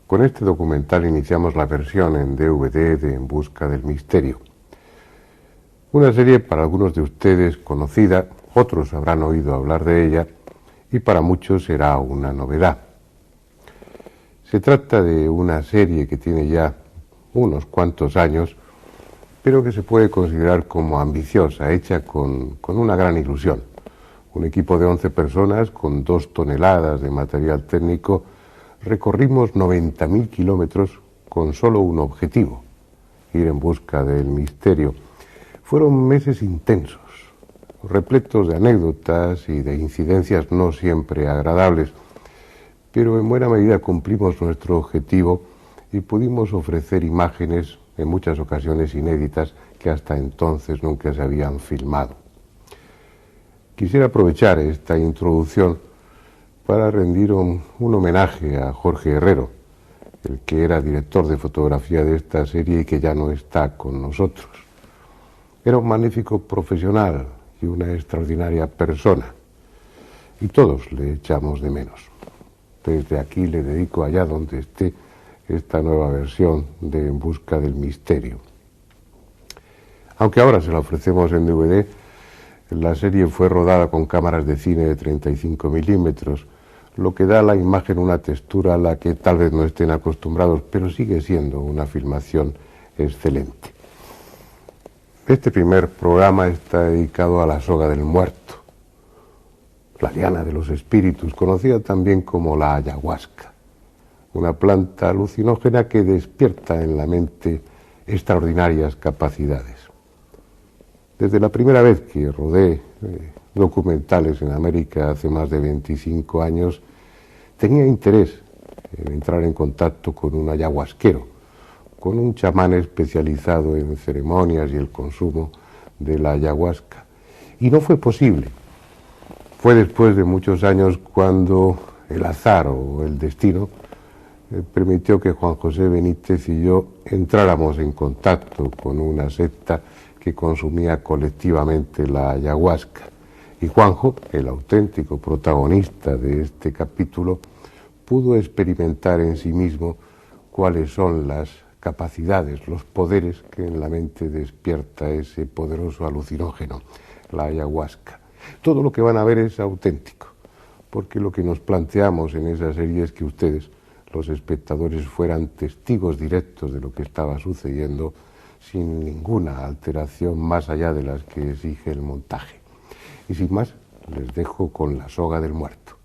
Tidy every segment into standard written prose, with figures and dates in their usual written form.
Con este documental iniciamos la versión en DVD de En busca del misterio. Una serie para algunos de ustedes conocida, otros habrán oído hablar de ella y para muchos será una novedad. Se trata de una serie que tiene ya unos cuantos años, pero que se puede considerar como ambiciosa, hecha con una gran ilusión. Un equipo de 11 personas con 2 toneladas de material técnico recorrimos 90.000 kilómetros con solo un objetivo: ir en busca del misterio. Fueron meses intensos, repletos de anécdotas y de incidencias no siempre agradables, pero en buena medida cumplimos nuestro objetivo y pudimos ofrecer imágenes, en muchas ocasiones inéditas, que hasta entonces nunca se habían filmado. Quisiera aprovechar esta introducción para rendir un homenaje a Jorge Herrero, el que era director de fotografía de esta serie y que ya no está con nosotros. Era un magnífico profesional y una extraordinaria persona, y todos le echamos de menos. Desde aquí le dedico, allá donde esté, esta nueva versión de En busca del misterio. Aunque ahora se la ofrecemos en DVD, la serie fue rodada con cámaras de cine de 35 milímetros, lo que da a la imagen una textura a la que tal vez no estén acostumbrados, pero sigue siendo una filmación excelente. Este primer programa está dedicado a la soga del muerto, la liana de los espíritus, conocida también como la ayahuasca, una planta alucinógena que despierta en la mente extraordinarias capacidades. Desde la primera vez que rodé documentales en América hace más de 25 años, tenía interés en entrar en contacto con un ayahuasquero, con un chamán especializado en ceremonias y el consumo de la ayahuasca. Y no fue posible. Fue después de muchos años cuando el azar o el destino permitió que Juan José Benítez y yo entráramos en contacto con una secta que consumía colectivamente la ayahuasca. Y Juanjo, el auténtico protagonista de este capítulo, pudo experimentar en sí mismo cuáles son las capacidades, los poderes que en la mente despierta ese poderoso alucinógeno, la ayahuasca. Todo lo que van a ver es auténtico, porque lo que nos planteamos en esa serie es que ustedes, los espectadores, fueran testigos directos de lo que estaba sucediendo sin ninguna alteración más allá de las que exige el montaje. Y sin más, les dejo con la soga del muerto.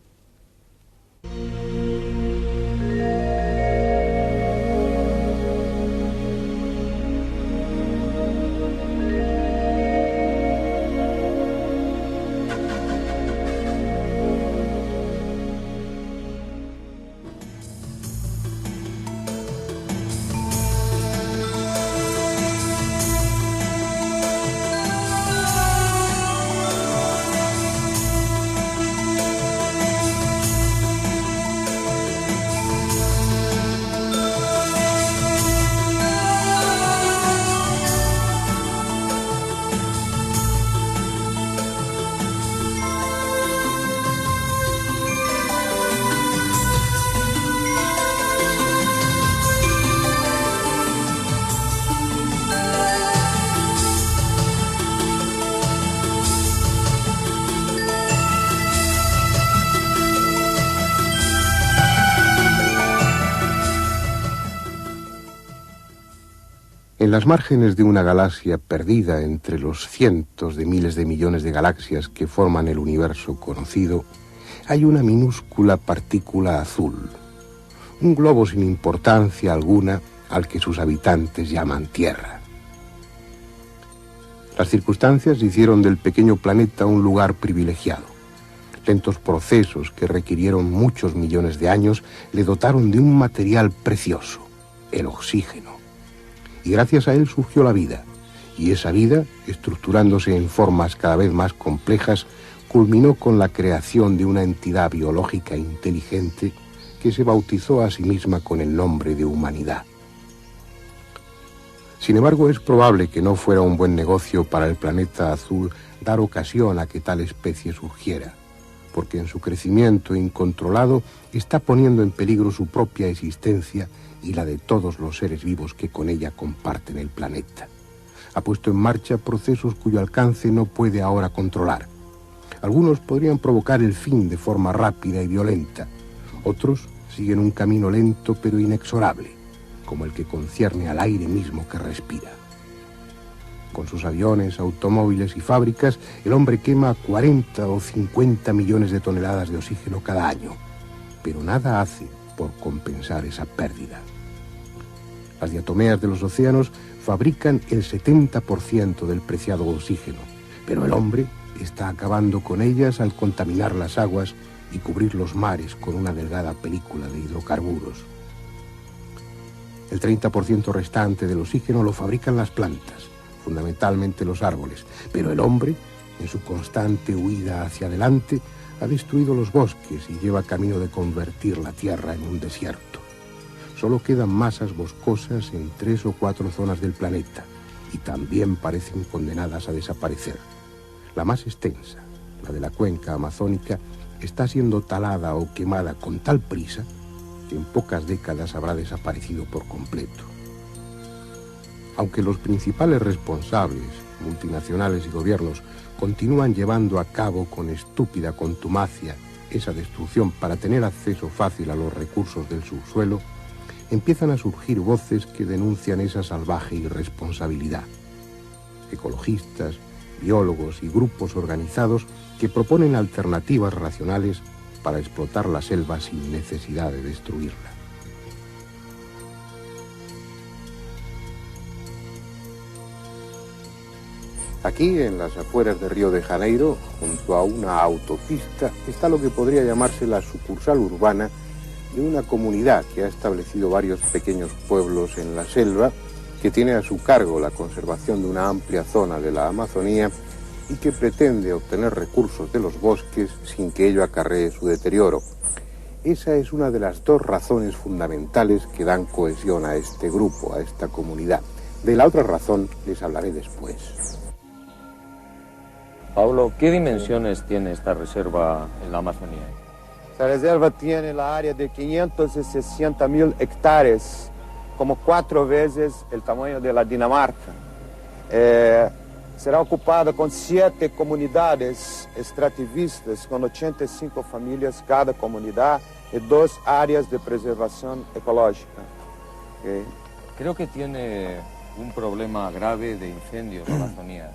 En las márgenes de una galaxia perdida entre los cientos de miles de millones de galaxias que forman el universo conocido, hay una minúscula partícula azul, un globo sin importancia alguna al que sus habitantes llaman Tierra. Las circunstancias hicieron del pequeño planeta un lugar privilegiado. Lentos procesos que requirieron muchos millones de años le dotaron de un material precioso, el oxígeno. Y gracias a él surgió la vida, y esa vida, estructurándose en formas cada vez más complejas, culminó con la creación de una entidad biológica inteligente que se bautizó a sí misma con el nombre de humanidad. Sin embargo, es probable que no fuera un buen negocio para el planeta azul dar ocasión a que tal especie surgiera, porque en su crecimiento incontrolado está poniendo en peligro su propia existencia y la de todos los seres vivos que con ella comparten el planeta. Ha puesto en marcha procesos cuyo alcance no puede ahora controlar. Algunos podrían provocar el fin de forma rápida y violenta. Otros siguen un camino lento pero inexorable, como el que concierne al aire mismo que respira. Con sus aviones, automóviles y fábricas, el hombre quema 40 o 50 millones de toneladas de oxígeno cada año, pero nada hace por compensar esa pérdida. Las diatomeas de los océanos fabrican el 70% del preciado oxígeno, pero el hombre está acabando con ellas al contaminar las aguas y cubrir los mares con una delgada película de hidrocarburos. El 30% restante del oxígeno lo fabrican las plantas, fundamentalmente los árboles, pero el hombre, en su constante huida hacia adelante, ha destruido los bosques y lleva camino de convertir la tierra en un desierto. Solo quedan masas boscosas en 3 o 4 zonas del planeta y también parecen condenadas a desaparecer. La más extensa, la de la cuenca amazónica, está siendo talada o quemada con tal prisa que en pocas décadas habrá desaparecido por completo. Aunque los principales responsables, multinacionales y gobiernos, continúan llevando a cabo con estúpida contumacia esa destrucción para tener acceso fácil a los recursos del subsuelo, empiezan a surgir voces que denuncian esa salvaje irresponsabilidad. Ecologistas, biólogos y grupos organizados que proponen alternativas racionales para explotar la selva sin necesidad de destruirla. Aquí, en las afueras de Río de Janeiro, junto a una autopista, está lo que podría llamarse la sucursal urbana de una comunidad que ha establecido varios pequeños pueblos en la selva, que tiene a su cargo la conservación de una amplia zona de la Amazonía y que pretende obtener recursos de los bosques sin que ello acarree su deterioro. Esa es una de las 2 razones fundamentales que dan cohesión a este grupo, a esta comunidad. De la otra razón les hablaré después. Paulo, ¿qué dimensiones tiene esta reserva en la Amazonía? Esta reserva tiene la área de 560.000 hectáreas, como 4 veces el tamaño de la Dinamarca. Será ocupada con 7 comunidades extrativistas, con 85 familias cada comunidad y 2 áreas de preservación ecológica. ¿Okay? Creo que tiene un problema grave de incendios en la Amazonía.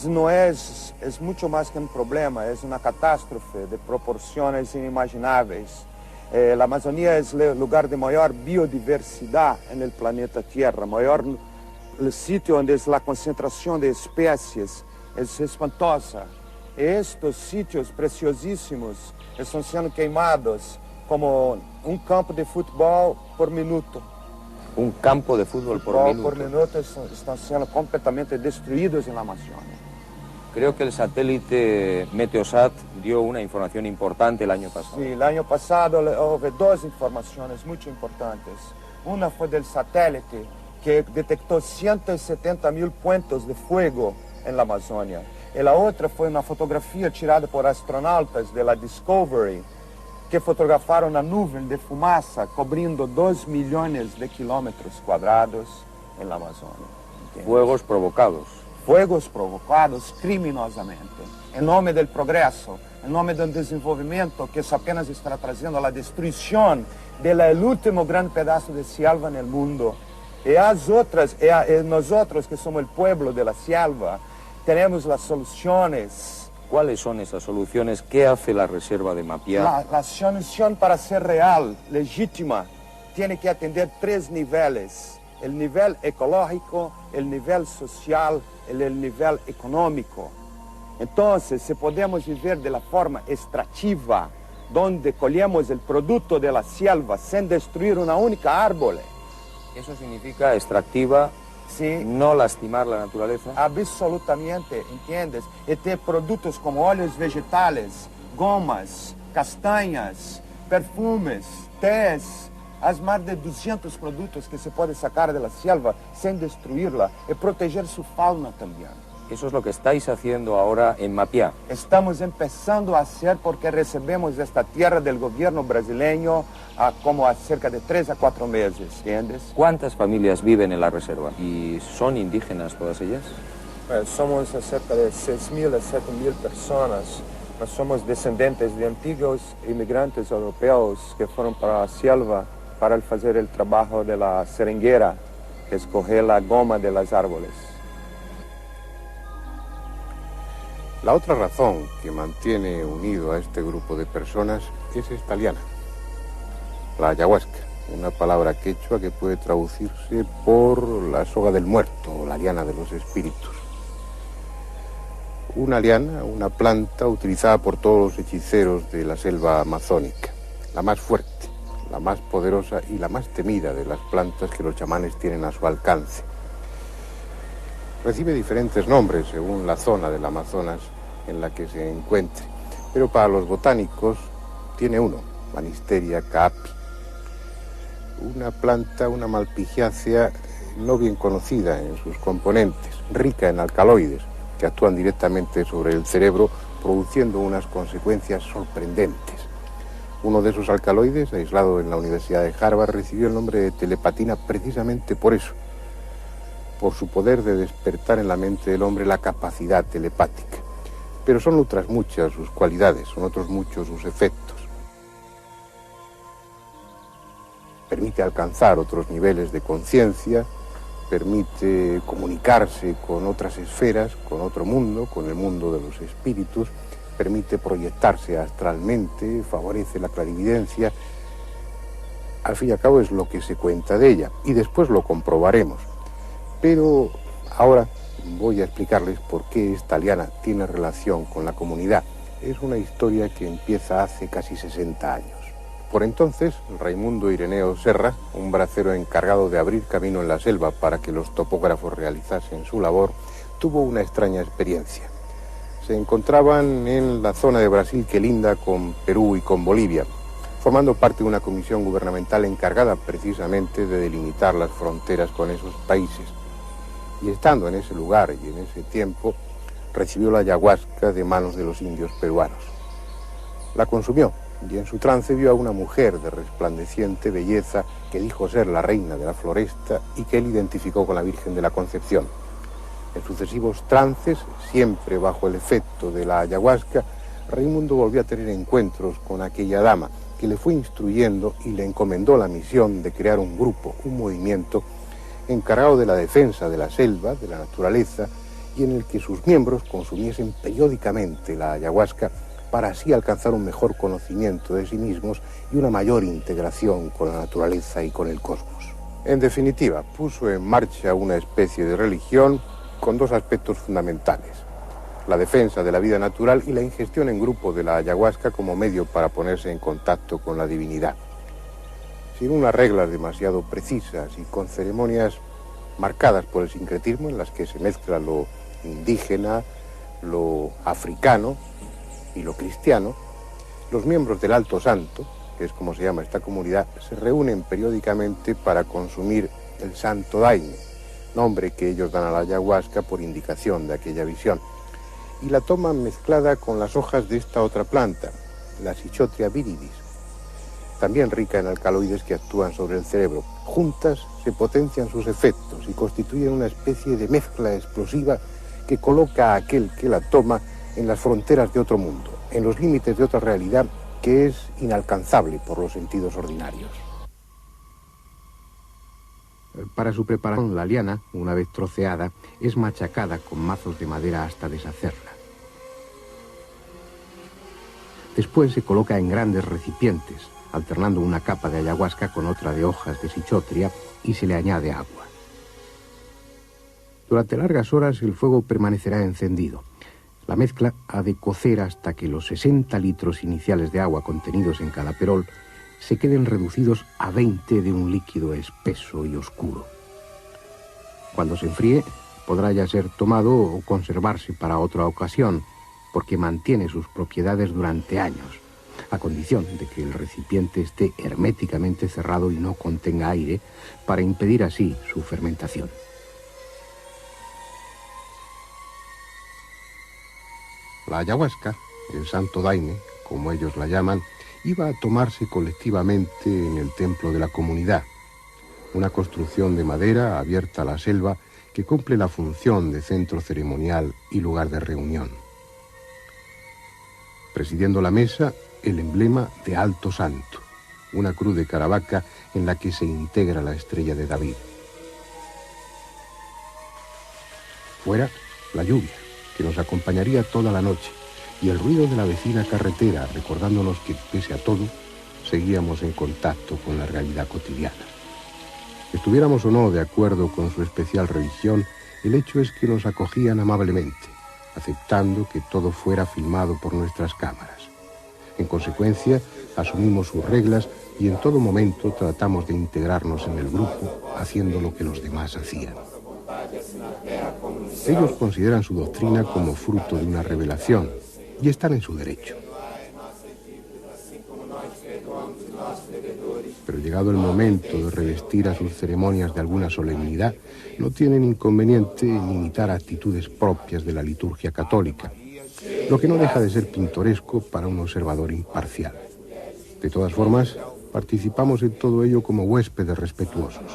No es mucho más que un problema, es una catástrofe de proporciones inimaginables. La Amazonía es el lugar de mayor biodiversidad en el planeta Tierra, el sitio donde es la concentración de especies es espantosa. Estos sitios preciosísimos están siendo quemados como un campo de fútbol por minuto. Un campo de fútbol por minuto están siendo completamente destruidos en la Amazonia. Creo que el satélite Meteosat dio una información importante el año pasado. Sí, el año pasado hubo 2 informaciones muy importantes. Una fue del satélite que detectó 170.000 puntos de fuego en la Amazonia. Y la otra fue una fotografía tirada por astronautas de la Discovery, que fotografaron una nube de fumaza cubriendo 2 millones de kilómetros cuadrados en la Amazonia. ¿Entiendes? Fuegos provocados. Fuegos provocados criminosamente, en nombre del progreso, en nombre del desenvolvimiento que eso apenas está trayendo la destrucción del último gran pedazo de selva en el mundo. Y nosotros que somos el pueblo de la selva, tenemos las soluciones. ¿Cuáles son esas soluciones? ¿Qué hace la reserva de Mapiá? La solución para ser real, legítima, tiene que atender 3 niveles. El nivel ecológico, el nivel social y el nivel económico. Entonces, si podemos vivir de la forma extractiva, donde colhemos el producto de la selva sin destruir una única árbol. ¿Eso significa extractiva? Sí. No lastimar la naturaleza. Absolutamente, ¿entiendes? Y tener productos como óleos vegetales, gomas, castañas, perfumes, tés, as más de 200 productos que se puede sacar de la selva sin destruirla y proteger su fauna también. Eso es lo que estáis haciendo ahora en Mapiá. Estamos empezando a hacer porque recibimos esta tierra del gobierno brasileño como a cerca de 3 a 4 meses, ¿entiendes? ¿Cuántas familias viven en la reserva? ¿Y son indígenas todas ellas? Somos cerca de 6.000 a 7.000 personas. Nós somos descendentes de antiguos inmigrantes europeos que fueron para la selva para hacer el trabajo de la seringueira, que es coger la goma de los árboles. La otra razón que mantiene unido a este grupo de personas es esta liana, la ayahuasca, una palabra quechua que puede traducirse por la soga del muerto o la liana de los espíritus. Una liana, una planta utilizada por todos los hechiceros de la selva amazónica, la más fuerte, la más poderosa y la más temida de las plantas que los chamanes tienen a su alcance. Recibe diferentes nombres según la zona del Amazonas en la que se encuentre, pero para los botánicos tiene uno, Banisterium caapi, una planta, una malpigiácea no bien conocida en sus componentes, rica en alcaloides que actúan directamente sobre el cerebro, produciendo unas consecuencias sorprendentes. Uno de esos alcaloides, aislado en la Universidad de Harvard, recibió el nombre de telepatina precisamente por eso, por su poder de despertar en la mente del hombre la capacidad telepática. Pero son otras muchas sus cualidades, son otros muchos sus efectos. Permite alcanzar otros niveles de conciencia, permite comunicarse con otras esferas, con otro mundo, con el mundo de los espíritus, permite proyectarse astralmente, favorece la clarividencia. Al fin y al cabo es lo que se cuenta de ella, y después lo comprobaremos. Pero ahora voy a explicarles por qué esta liana tiene relación con la comunidad. Es una historia que empieza hace casi 60 años. Por entonces, Raimundo Ireneo Serra, un bracero encargado de abrir camino en la selva para que los topógrafos realizasen su labor, tuvo una extraña experiencia. Se encontraban en la zona de Brasil que linda con Perú y con Bolivia, formando parte de una comisión gubernamental encargada precisamente de delimitar las fronteras con esos países. Y estando en ese lugar y en ese tiempo, recibió la ayahuasca de manos de los indios peruanos. La consumió y en su trance vio a una mujer de resplandeciente belleza que dijo ser la reina de la floresta y que él identificó con la Virgen de la Concepción. En sucesivos trances, siempre bajo el efecto de la ayahuasca, Raimundo volvió a tener encuentros con aquella dama que le fue instruyendo y le encomendó la misión de crear un grupo, un movimiento encargado de la defensa de la selva, de la naturaleza, y en el que sus miembros consumiesen periódicamente la ayahuasca para así alcanzar un mejor conocimiento de sí mismos y una mayor integración con la naturaleza y con el cosmos. En definitiva, puso en marcha una especie de religión con dos aspectos fundamentales: la defensa de la vida natural y la ingestión en grupo de la ayahuasca como medio para ponerse en contacto con la divinidad. Sin unas reglas demasiado precisas y con ceremonias marcadas por el sincretismo en las que se mezcla lo indígena, lo africano y lo cristiano, los miembros del Alto Santo, que es como se llama esta comunidad, se reúnen periódicamente para consumir el Santo Daime, nombre que ellos dan a la ayahuasca por indicación de aquella visión, y la toman mezclada con las hojas de esta otra planta, la Cichotria viridis, también rica en alcaloides que actúan sobre el cerebro. Juntas se potencian sus efectos y constituyen una especie de mezcla explosiva que coloca a aquel que la toma en las fronteras de otro mundo, en los límites de otra realidad que es inalcanzable por los sentidos ordinarios. Para su preparación, la liana, una vez troceada, es machacada con mazos de madera hasta deshacerla. Después se coloca en grandes recipientes, alternando una capa de ayahuasca con otra de hojas de cichotria, y se le añade agua. Durante largas horas el fuego permanecerá encendido. La mezcla ha de cocer hasta que los 60 litros iniciales de agua contenidos en cada perol se queden reducidos a 20 de un líquido espeso y oscuro. Cuando se enfríe, podrá ya ser tomado o conservarse para otra ocasión, porque mantiene sus propiedades durante años, a condición de que el recipiente esté herméticamente cerrado y no contenga aire, para impedir así su fermentación. La ayahuasca, el santo daime, como ellos la llaman, iba a tomarse colectivamente en el templo de la comunidad, una construcción de madera abierta a la selva que cumple la función de centro ceremonial y lugar de reunión. Presidiendo la mesa, el emblema de Alto Santo, una cruz de Caravaca en la que se integra la estrella de David. Fuera, la lluvia, que nos acompañaría toda la noche, y el ruido de la vecina carretera, recordándonos que, pese a todo, seguíamos en contacto con la realidad cotidiana. Estuviéramos o no de acuerdo con su especial religión, el hecho es que nos acogían amablemente, aceptando que todo fuera filmado por nuestras cámaras. En consecuencia, asumimos sus reglas y en todo momento tratamos de integrarnos en el grupo, haciendo lo que los demás hacían. Ellos consideran su doctrina como fruto de una revelación y están en su derecho. Pero llegado el momento de revestir a sus ceremonias de alguna solemnidad, no tienen inconveniente en imitar actitudes propias de la liturgia católica, lo que no deja de ser pintoresco para un observador imparcial. De todas formas, participamos en todo ello como huéspedes respetuosos.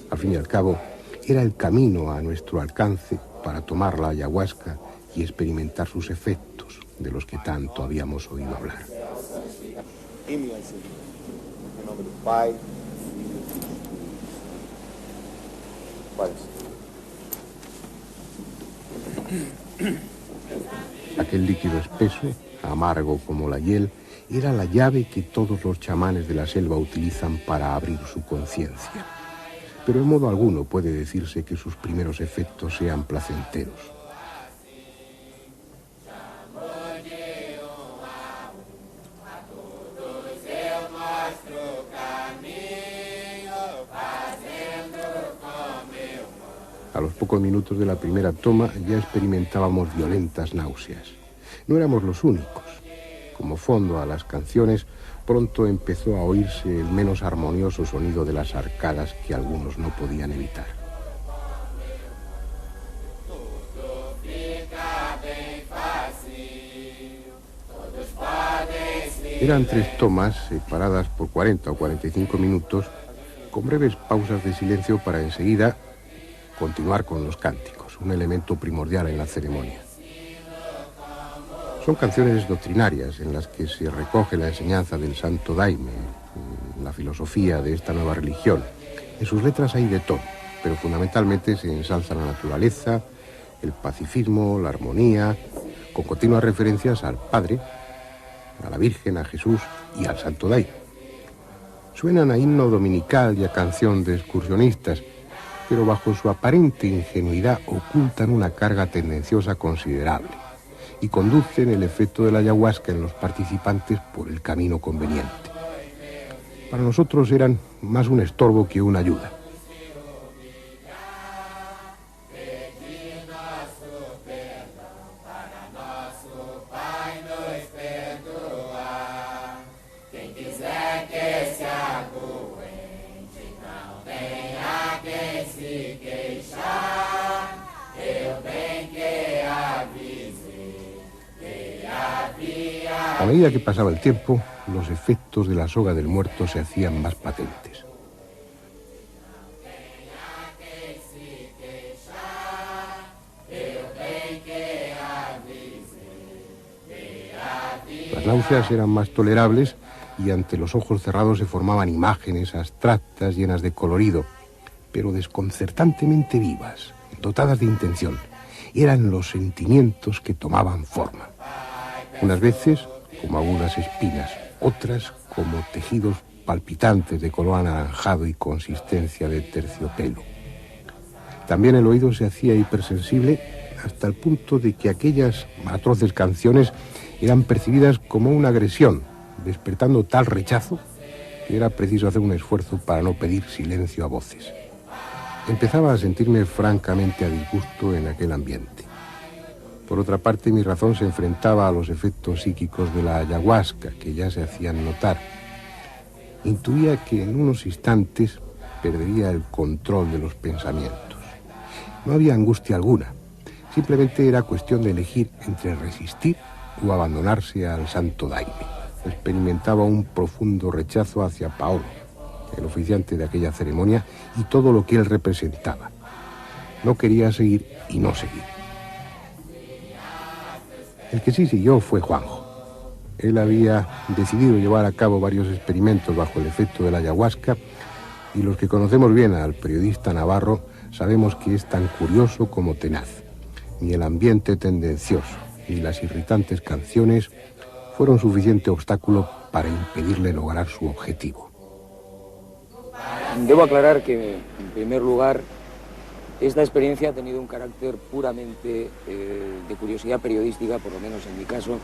Al fin y al cabo, era el camino a nuestro alcance para tomar la ayahuasca y experimentar sus efectos, de los que tanto habíamos oído hablar. Aquel líquido espeso, amargo como la hiel, era la llave que todos los chamanes de la selva utilizan para abrir su conciencia. Pero en modo alguno puede decirse que sus primeros efectos sean placenteros. A los pocos minutos de la primera toma ya experimentábamos violentas náuseas. No éramos los únicos. Como fondo a las canciones, pronto empezó a oírse el menos armonioso sonido de las arcadas que algunos no podían evitar. Eran 3 tomas separadas por 40 o 45 minutos, con breves pausas de silencio para enseguida continuar con los cánticos, un elemento primordial en la ceremonia. Son canciones doctrinarias en las que se recoge la enseñanza del santo daime, la filosofía de esta nueva religión. En sus letras hay de todo, pero fundamentalmente se ensalza la naturaleza, el pacifismo, la armonía, con continuas referencias al Padre, a la Virgen, a Jesús y al santo daime. Suenan a himno dominical y a canción de excursionistas, pero bajo su aparente ingenuidad ocultan una carga tendenciosa considerable y conducen el efecto de la ayahuasca en los participantes por el camino conveniente. Para nosotros eran más un estorbo que una ayuda. A medida que pasaba el tiempo, los efectos de la soga del muerto se hacían más patentes. Las náuseas eran más tolerables y ante los ojos cerrados se formaban imágenes abstractas llenas de colorido, pero desconcertantemente vivas, dotadas de intención. Eran los sentimientos que tomaban forma. Unas veces como agudas espinas, otras como tejidos palpitantes de color anaranjado y consistencia de terciopelo. También el oído se hacía hipersensible hasta el punto de que aquellas atroces canciones eran percibidas como una agresión, despertando tal rechazo que era preciso hacer un esfuerzo para no pedir silencio a voces. Empezaba a sentirme francamente a disgusto en aquel ambiente. Por otra parte, mi razón se enfrentaba a los efectos psíquicos de la ayahuasca, que ya se hacían notar. Intuía que en unos instantes perdería el control de los pensamientos. No había angustia alguna, Simplemente era cuestión de elegir entre resistir o abandonarse al santo daime. Experimentaba un profundo rechazo hacia Paolo, el oficiante de aquella ceremonia, y todo lo que él representaba. No quería seguir y no seguir. El que sí siguió fue Juanjo. Él había decidido llevar a cabo varios experimentos bajo el efecto de la ayahuasca, y los que conocemos bien al periodista navarro sabemos que es tan curioso como tenaz. Ni el ambiente tendencioso, ni las irritantes canciones fueron suficiente obstáculo para impedirle lograr su objetivo. Debo aclarar que, en primer lugar, esta experiencia ha tenido un carácter puramente de curiosidad periodística, por lo menos en mi caso.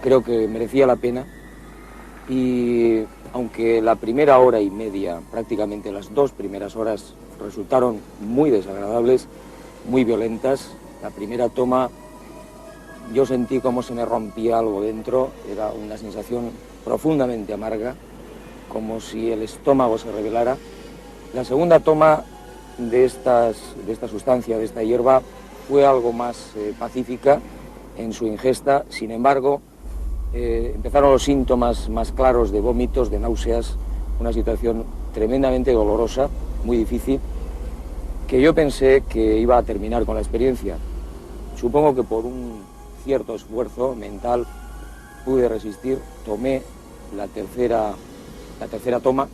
Creo que merecía la pena, y aunque la primera hora y media, prácticamente las 2 primeras horas, resultaron muy desagradables, muy violentas, la primera toma yo sentí como se me rompía algo dentro, era una sensación profundamente amarga, como si el estómago se revelara. La segunda toma de esta sustancia, de esta hierba, fue algo más pacífica en su ingesta. Sin embargo, empezaron los síntomas más claros de vómitos, de náuseas, una situación tremendamente dolorosa, muy difícil, que yo pensé que iba a terminar con la experiencia. Supongo que por un cierto esfuerzo mental pude resistir, tomé la tercera toma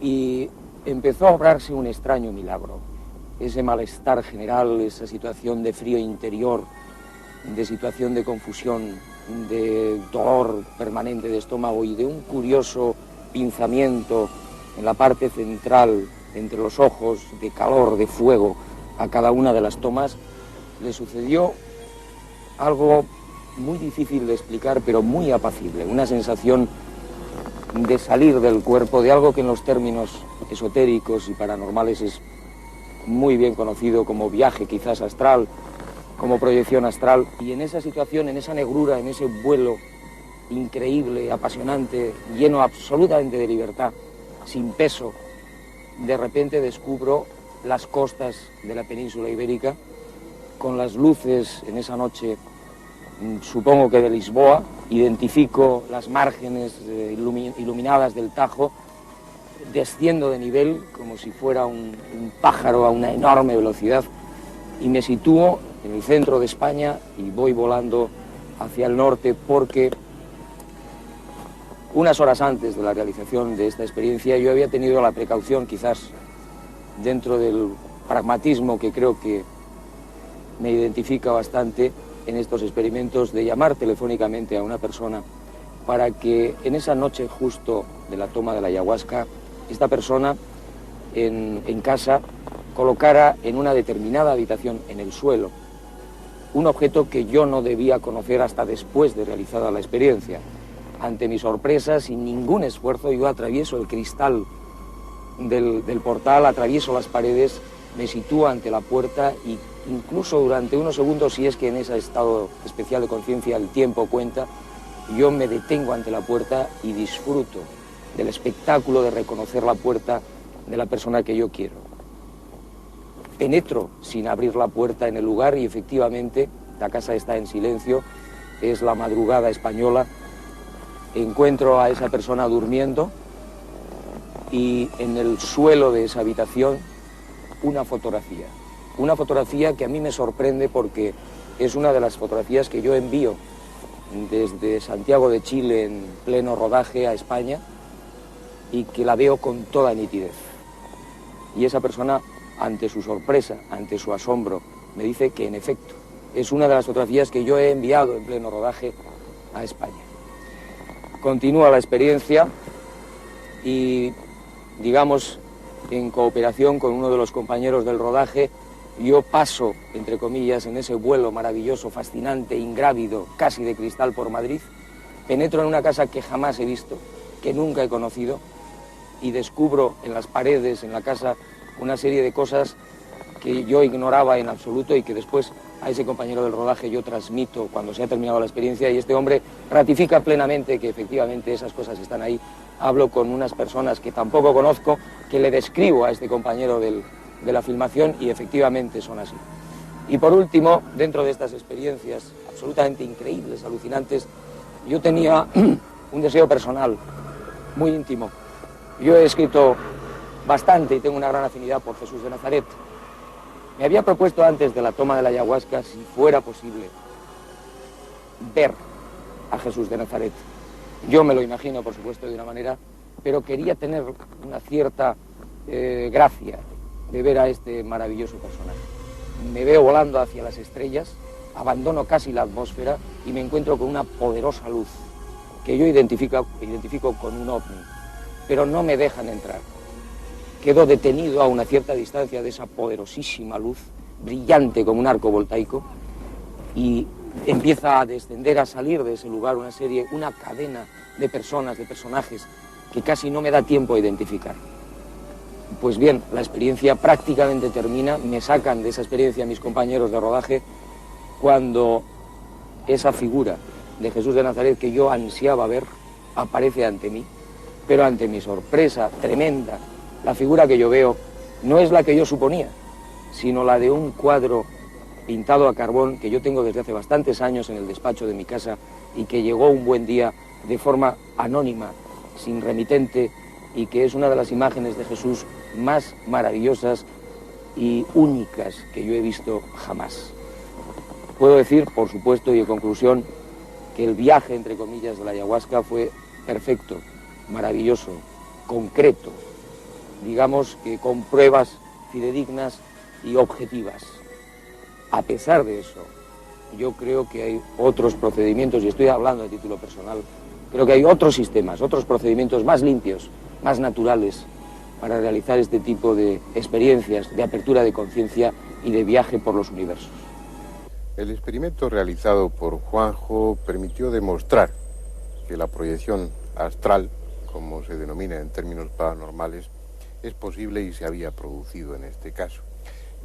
y empezó a obrarse un extraño milagro. Ese malestar general, esa situación de frío interior, de situación de confusión, de dolor permanente de estómago y de un curioso pinzamiento en la parte central entre los ojos, de calor, de fuego a cada una de las tomas, le sucedió algo muy difícil de explicar, pero muy apacible, una sensación de salir del cuerpo, de algo que en los términos esotéricos y paranormales es muy bien conocido como viaje quizás astral, como proyección astral. Y en esa situación, en esa negrura, en ese vuelo increíble, apasionante, lleno absolutamente de libertad, sin peso, de repente descubro las costas de la península ibérica, con las luces en esa noche, supongo que de Lisboa, identifico las márgenes iluminadas del Tajo, desciendo de nivel como si fuera un pájaro a una enorme velocidad y me sitúo en el centro de España y voy volando hacia el norte porque unas horas antes de la realización de esta experiencia yo había tenido la precaución, quizás dentro del pragmatismo que creo que me identifica bastante en estos experimentos, de llamar telefónicamente a una persona para que en esa noche justo de la toma de la ayahuasca, esta persona en casa colocara en una determinada habitación en el suelo un objeto que yo no debía conocer hasta después de realizada la experiencia. Ante mi sorpresa, sin ningún esfuerzo, yo atravieso el cristal del portal, atravieso las paredes, me sitúo ante la puerta y incluso durante unos segundos, si es que en ese estado especial de conciencia el tiempo cuenta, yo me detengo ante la puerta y disfruto del espectáculo de reconocer la puerta de la persona que yo quiero. Penetro sin abrir la puerta en el lugar y efectivamente la casa está en silencio, es la madrugada española, encuentro a esa persona durmiendo y en el suelo de esa habitación una fotografía que a mí me sorprende porque es una de las fotografías que yo envío desde Santiago de Chile en pleno rodaje a España y que la veo con toda nitidez. Y esa persona, ante su sorpresa, ante su asombro, me dice que en efecto es una de las fotografías que yo he enviado en pleno rodaje a España. Continúa la experiencia y, digamos, en cooperación con uno de los compañeros del rodaje, yo paso, entre comillas, en ese vuelo maravilloso, fascinante, ingrávido, casi de cristal por Madrid, penetro en una casa que jamás he visto, que nunca he conocido, y descubro en las paredes, en la casa, una serie de cosas que yo ignoraba en absoluto y que después a ese compañero del rodaje yo transmito cuando se ha terminado la experiencia y este hombre ratifica plenamente que efectivamente esas cosas están ahí. Hablo con unas personas que tampoco conozco, que le describo a este compañero de la filmación y efectivamente son así. Y por último, dentro de estas experiencias absolutamente increíbles, alucinantes, yo tenía un deseo personal, muy íntimo. Yo he escrito bastante y tengo una gran afinidad por Jesús de Nazaret. Me había propuesto antes de la toma de la ayahuasca, si fuera posible, ver a Jesús de Nazaret. Yo me lo imagino, por supuesto, de una manera, pero quería tener una cierta gracia de ver a este maravilloso personaje. Me veo volando hacia las estrellas, abandono casi la atmósfera y me encuentro con una poderosa luz que yo identifico con un ovni, pero no me dejan entrar. Quedo detenido a una cierta distancia de esa poderosísima luz, brillante como un arco voltaico, y empieza a descender, a salir de ese lugar una cadena de personas, de personajes, que casi no me da tiempo a identificar. Pues bien, la experiencia prácticamente termina, me sacan de esa experiencia mis compañeros de rodaje, cuando esa figura de Jesús de Nazaret que yo ansiaba ver aparece ante mí, pero ante mi sorpresa tremenda, la figura que yo veo no es la que yo suponía, sino la de un cuadro pintado a carbón que yo tengo desde hace bastantes años en el despacho de mi casa y que llegó un buen día de forma anónima, sin remitente, y que es una de las imágenes de Jesús más maravillosas y únicas que yo he visto jamás. Puedo decir, por supuesto, y en conclusión, que el viaje, entre comillas, de la ayahuasca fue perfecto, maravilloso, concreto, digamos que con pruebas fidedignas y objetivas. A pesar de eso, yo creo que hay otros procedimientos, y estoy hablando a título personal, creo que hay otros sistemas, otros procedimientos más limpios, más naturales, para realizar este tipo de experiencias de apertura de conciencia y de viaje por los universos. El experimento realizado por Juanjo permitió demostrar que la proyección astral, como se denomina en términos paranormales, es posible y se había producido en este caso.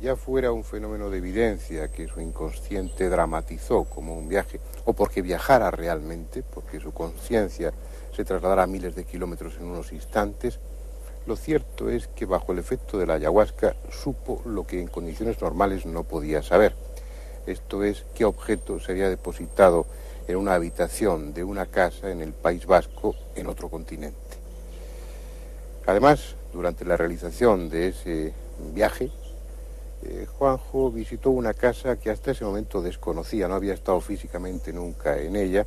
Ya fuera un fenómeno de evidencia que su inconsciente dramatizó como un viaje, o porque viajara realmente, porque su conciencia se trasladara a miles de kilómetros en unos instantes, lo cierto es que bajo el efecto de la ayahuasca supo lo que en condiciones normales no podía saber. Esto es, qué objeto se había depositado en una habitación de una casa en el País Vasco, en otro continente. Además, durante la realización de ese viaje, Juanjo visitó una casa que hasta ese momento desconocía, no había estado físicamente nunca en ella,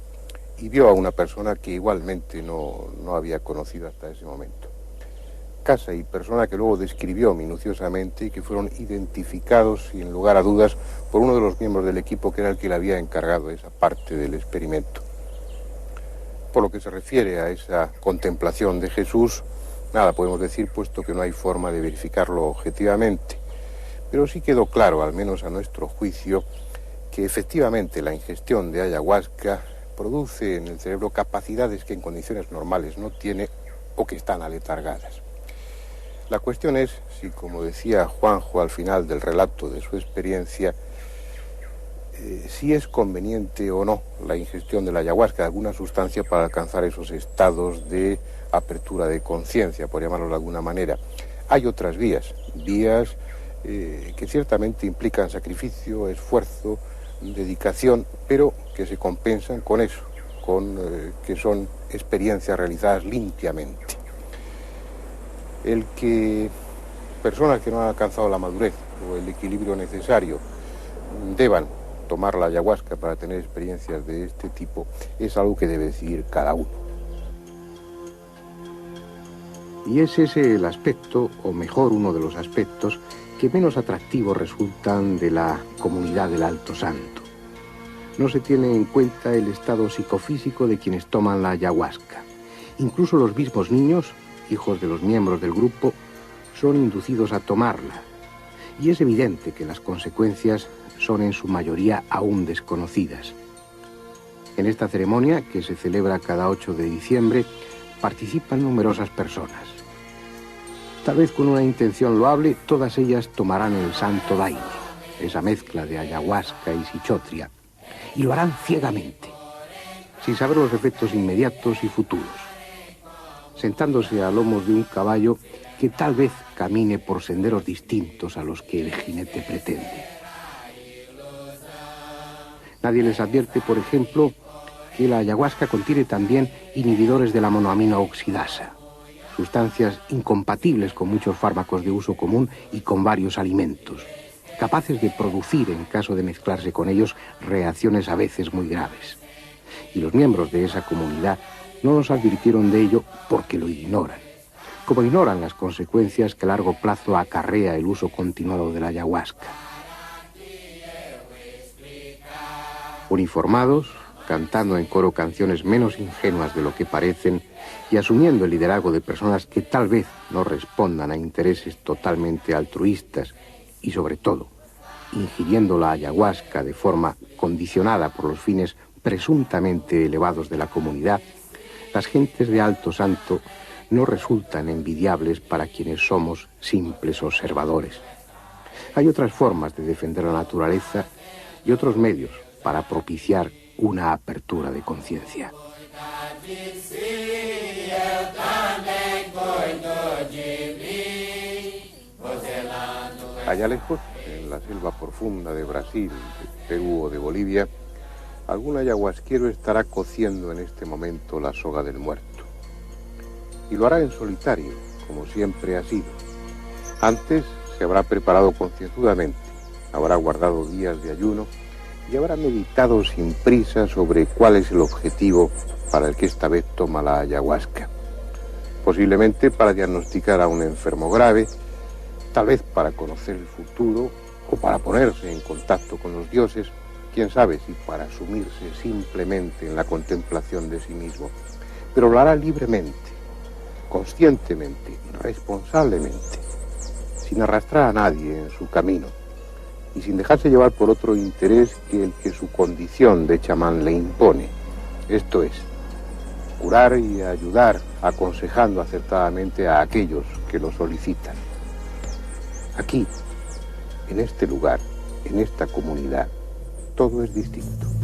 y vio a una persona que igualmente no había conocido hasta ese momento. Casa y persona que luego describió minuciosamente y que fueron identificados sin lugar a dudas por uno de los miembros del equipo que era el que le había encargado esa parte del experimento. Por lo que se refiere a esa contemplación de Jesús, nada podemos decir puesto que no hay forma de verificarlo objetivamente, pero sí quedó claro, al menos a nuestro juicio, que efectivamente la ingestión de ayahuasca produce en el cerebro capacidades que en condiciones normales no tiene o que están aletargadas. La cuestión es si, como decía Juanjo al final del relato de su experiencia, si es conveniente o no la ingestión de la ayahuasca, de alguna sustancia para alcanzar esos estados de apertura de conciencia, por llamarlo de alguna manera. Hay otras vías que ciertamente implican sacrificio, esfuerzo, dedicación, pero que se compensan con eso, que son experiencias realizadas limpiamente. El que personas que no han alcanzado la madurez o el equilibrio necesario deban tomar la ayahuasca para tener experiencias de este tipo es algo que debe decidir cada uno. Y es ese el aspecto, o mejor uno de los aspectos, que menos atractivos resultan de la comunidad del Alto Santo. No se tiene en cuenta el estado psicofísico de quienes toman la ayahuasca. Incluso los mismos niños, hijos de los miembros del grupo, son inducidos a tomarla. Y es evidente que las consecuencias son en su mayoría aún desconocidas. En esta ceremonia, que se celebra cada 8 de diciembre, participan numerosas personas. Tal vez con una intención loable, todas ellas tomarán el santo daime, esa mezcla de ayahuasca y sichotria, y lo harán ciegamente, sin saber los efectos inmediatos y futuros, sentándose a lomos de un caballo que tal vez camine por senderos distintos a los que el jinete pretende. Nadie les advierte, por ejemplo, que la ayahuasca contiene también inhibidores de la monoamina oxidasa, sustancias incompatibles con muchos fármacos de uso común y con varios alimentos, capaces de producir, en caso de mezclarse con ellos, reacciones a veces muy graves. Y los miembros de esa comunidad no nos advirtieron de ello porque lo ignoran, como ignoran las consecuencias que a largo plazo acarrea el uso continuado de la ayahuasca. Uniformados, cantando en coro canciones menos ingenuas de lo que parecen y asumiendo el liderazgo de personas que tal vez no respondan a intereses totalmente altruistas y, sobre todo, ingiriendo la ayahuasca de forma condicionada por los fines presuntamente elevados de la comunidad, las gentes de Alto Santo no resultan envidiables para quienes somos simples observadores. Hay otras formas de defender la naturaleza y otros medios para propiciar una apertura de conciencia. Allá lejos, en la selva profunda de Brasil, de Perú o de Bolivia, algún ayahuasquero estará cociendo en este momento la soga del muerto. Y lo hará en solitario, como siempre ha sido. Antes se habrá preparado concienzudamente, habrá guardado días de ayuno y habrá meditado sin prisa sobre cuál es el objetivo para el que esta vez toma la ayahuasca. Posiblemente para diagnosticar a un enfermo grave, tal vez para conocer el futuro o para ponerse en contacto con los dioses, quién sabe si para sumirse simplemente en la contemplación de sí mismo. Pero lo hará libremente, conscientemente, responsablemente, sin arrastrar a nadie en su camino y sin dejarse llevar por otro interés que el que su condición de chamán le impone. Esto es, curar y ayudar aconsejando acertadamente a aquellos que lo solicitan. Aquí, en este lugar, en esta comunidad, todo es distinto.